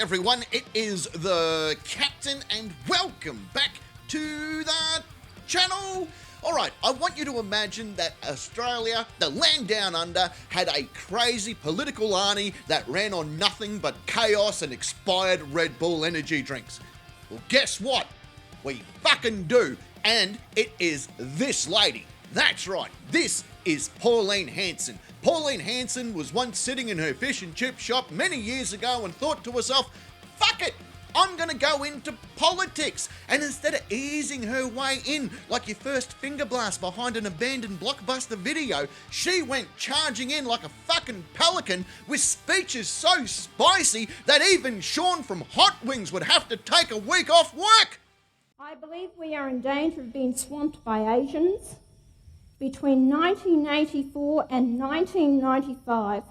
everyone, it is the Captain and welcome back to the channel. Alright, I want you to imagine that Australia, the land down under, had a crazy political army that ran on nothing but chaos and expired Red Bull energy drinks. Well, guess what? We fucking do, and it is this lady. That's right, this is Pauline Hanson. Pauline Hanson was once sitting in her fish and chip shop many years ago and thought to herself, fuck it, I'm gonna go into politics. And instead of easing her way in like your first finger blast behind an abandoned Blockbuster video, she went charging in like a fucking pelican with speeches so spicy that even Sean from Hot Wings would have to take a week off work. I believe we are in danger of being swamped by Asians. Between 1984 and 1995,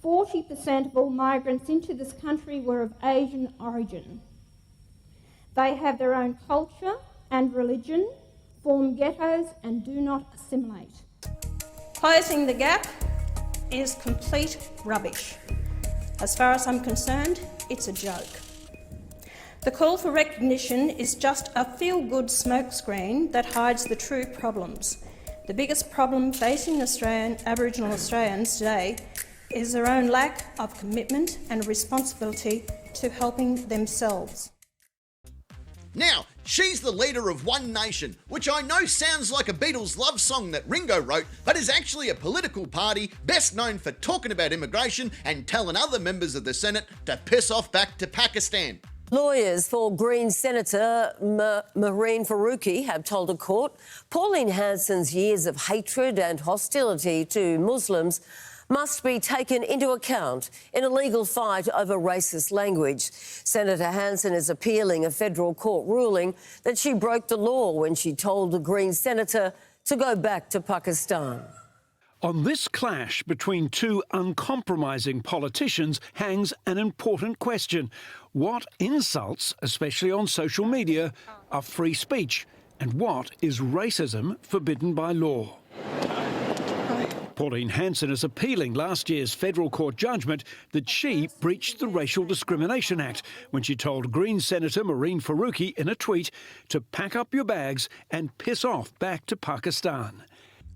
40% of all migrants into this country were of Asian origin. They have their own culture and religion, form ghettos and do not assimilate. Closing the gap is complete rubbish. As far as I'm concerned, it's a joke. The call for recognition is just a feel-good smokescreen that hides the true problems. The biggest problem facing Aboriginal Australians today is their own lack of commitment and responsibility to helping themselves. Now, she's the leader of One Nation, which I know sounds like a Beatles love song that Ringo wrote, but is actually a political party best known for talking about immigration and telling other members of the Senate to piss off back to Pakistan. Lawyers for Green Senator Mehreen Faruqi have told a court Pauline Hanson's years of hatred and hostility to Muslims must be taken into account in a legal fight over racist language. Senator Hanson is appealing a federal court ruling that she broke the law when she told the Green senator to go back to Pakistan. On this clash between two uncompromising politicians hangs an important question. What insults, especially on social media, are free speech? And what is racism forbidden by law? Pauline Hanson is appealing last year's federal court judgment that she breached the Racial Discrimination Act when she told Green Senator Mehreen Faruqi in a tweet to pack up your bags and piss off back to Pakistan.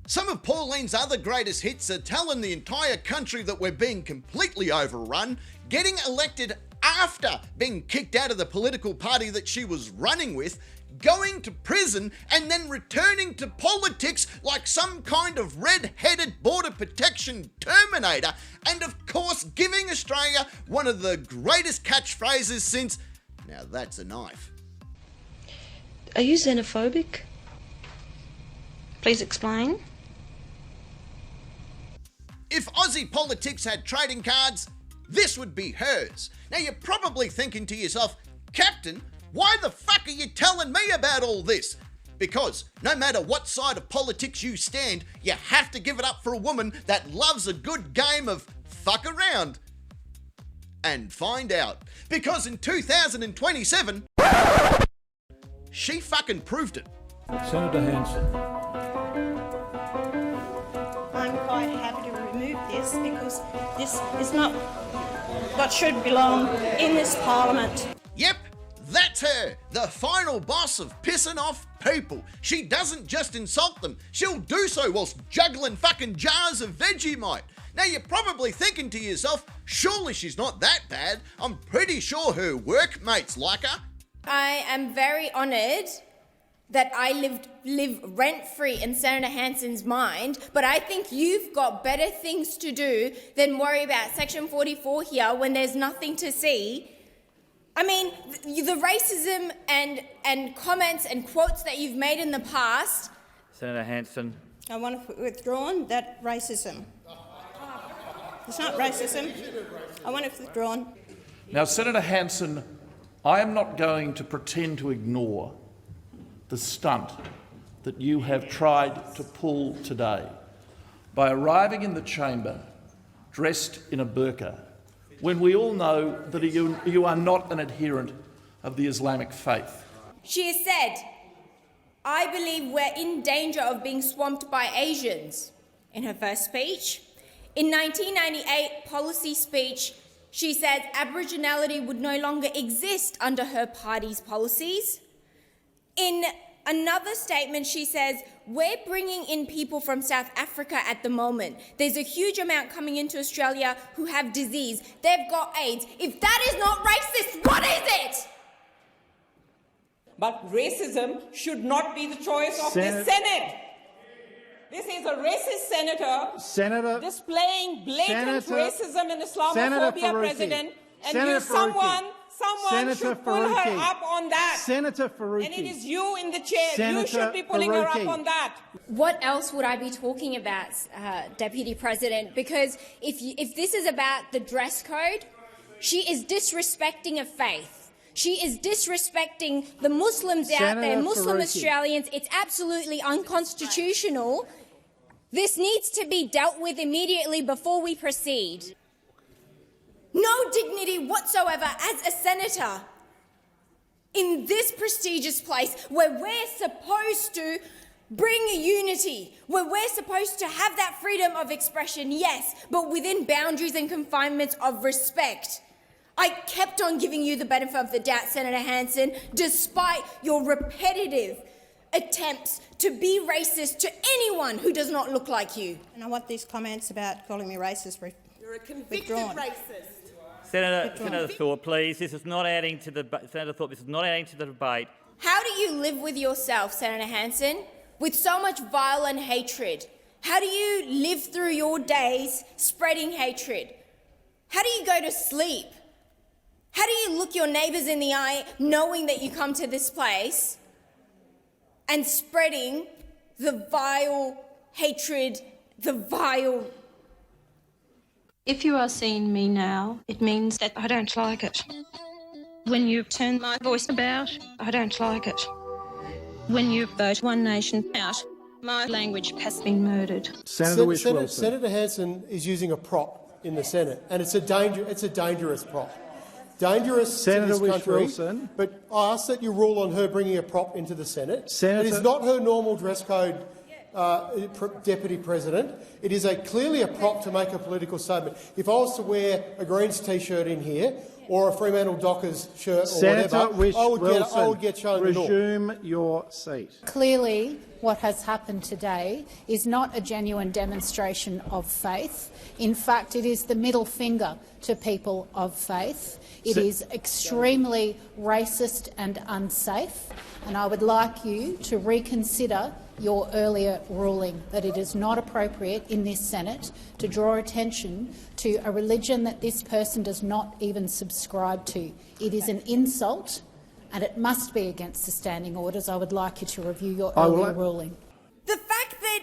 Some of Pauline's other greatest hits are telling the entire country that we're being completely overrun, getting elected after being kicked out of the political party that she was running with, going to prison and then returning to politics like some kind of red-headed border protection terminator, and of course giving Australia one of the greatest catchphrases since, now that's a knife. Are you xenophobic? Please explain. If Aussie politics had trading cards, this would be hers. Now you're probably thinking to yourself, Captain, why the fuck are you telling me about all this? Because no matter what side of politics you stand, you have to give it up for a woman that loves a good game of fuck around and find out. Because in 2027, she fucking proved it. Senator Hanson. I'm quite happy to remove this because this is not what should belong in this parliament. Yep, that's her, the final boss of pissing off people. She doesn't just insult them, she'll do so whilst juggling fucking jars of Vegemite. Now you're probably thinking to yourself, surely she's not that bad. I'm pretty sure her workmates like her. I am very honoured that I live rent-free in Senator Hanson's mind, but I think you've got better things to do than worry about Section 44 here when there's nothing to see. I mean, the racism and comments and quotes that you've made in the past. Senator Hanson. I want to withdraw that racism. It's not racism. I want it withdrawn. Now, Senator Hanson, I am not going to pretend to ignore the stunt that you have tried to pull today by arriving in the chamber dressed in a burqa when we all know that you are not an adherent of the Islamic faith. She has said, I believe we're in danger of being swamped by Asians, in her first speech. In 1998 policy speech, She says Aboriginality would no longer exist under her party's policies. In another statement, she says, we're bringing in people from South Africa at the moment. There's a huge amount coming into Australia who have disease. They've got AIDS. If that is not racist, what is it? But racism should not be the choice of the Senate. This is a racist senator displaying blatant racism and Islamophobia, President, and someone should pull her up on that. Senator Faruqi. And it is you in the chair. You should be pulling her up on that. What else would I be talking about, Deputy President? Because if this is about the dress code, she is disrespecting a faith. She is disrespecting the Muslims out there, Muslim Australians. It's absolutely unconstitutional. This needs to be dealt with immediately before we proceed. No dignity whatsoever as a senator in this prestigious place where we're supposed to bring unity, where we're supposed to have that freedom of expression, yes, but within boundaries and confinements of respect. I kept on giving you the benefit of the doubt, Senator Hanson, despite your repetitive attempts to be racist to anyone who does not look like you. And I want these comments about calling me racist You're a convicted racist. Senator Thorpe, please. This is not adding to the Senator Thorpe. This is not adding to the debate. How do you live with yourself, Senator Hanson, with so much violent hatred? How do you live through your days spreading hatred? How do you go to sleep? How do you look your neighbours in the eye knowing that you come to this place and spreading the vile hatred, the vile... If you are seeing me now, it means that I don't like it. When you turn my voice about, I don't like it. When you vote One Nation out, my language has been murdered. Senator Hanson is using a prop in the Senate, and it's a dangerous prop. Dangerous to this country, but I ask that you rule on her bringing a prop into the Senate. It is not her normal dress code, Deputy President. It is clearly a prop to make a political statement. If I was to wear a Greens T-shirt in here or a Fremantle Dockers shirt or whatever, I would get shown the door. Resume your seat. Clearly, what has happened today is not a genuine demonstration of faith. In fact, it is the middle finger to people of faith. It is extremely racist and unsafe, and I would like you to reconsider your earlier ruling that it is not appropriate in this Senate to draw attention to a religion that this person does not even subscribe to. It is an insult, and it must be against the standing orders. I would like you to review your earlier ruling. The fact that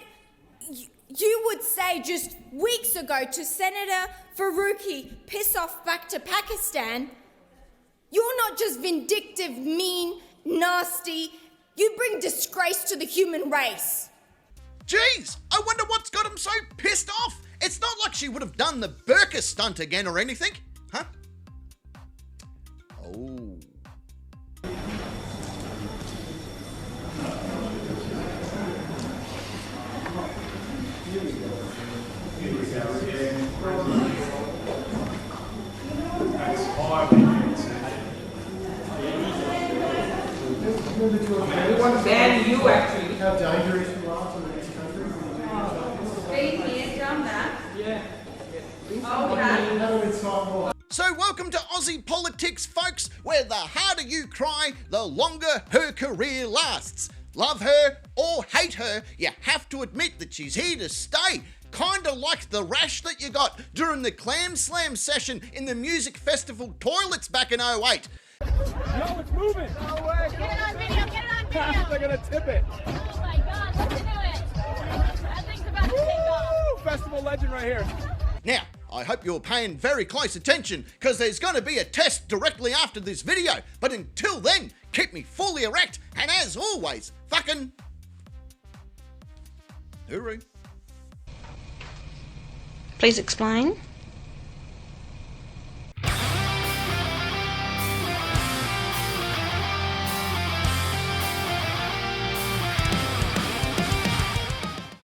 you would say just weeks ago to Senator Faruqi, piss off back to Pakistan, you're not just vindictive, mean, nasty, you bring disgrace to the human race. Jeez, I wonder what's got him so pissed off. It's not like she would have done the burqa stunt again or anything, huh? Oh. Ban you, actually. How dangerous you are to this country. Been here, done that. Yeah. Okay. So welcome to Aussie politics, folks, where the harder you cry, the longer her career lasts. Love her or hate her, you have to admit that she's here to stay. Kinda like the rash that you got during the Clam Slam session in the music festival toilets back in 08. No, it's moving. No way. Get it on video, get it on video. They're going to tip it. Oh my God, let's do it. That thing's about to take off. Festival legend right here. Now, I hope you're paying very close attention, because there's going to be a test directly after this video. But until then, keep me fully erect, and as always, fucking... hooroo. Please explain.